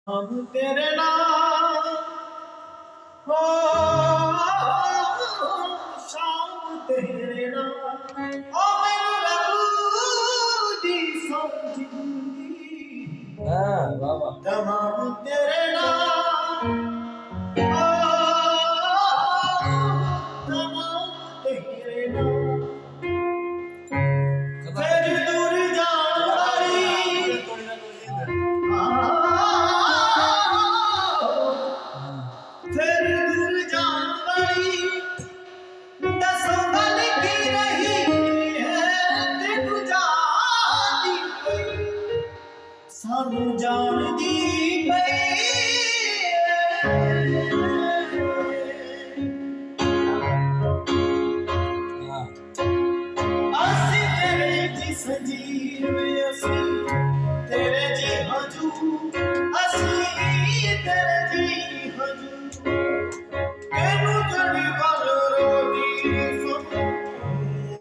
हम तेरे नाम हो शाम तेरे नाम ओ मैनू रब दी समझूंगी वाह वाह तमाम तेरे नाम ओ तमाम तेरे नाम फिर दूर जान वाली फिर दूर जान वाली दसो गल की रही है तेनू जान दी पई सानू जान दी पई ਅਸੀਂ ਤੇਰੇ ਜੀ ਸੰਜੀਵ ਅਸੀਂ ਤੇਰੇ ਜੀ ਹਜੂਰ ਅਸੀਂ ਤੇਰੇ ਜੀ ਹਜੂਰ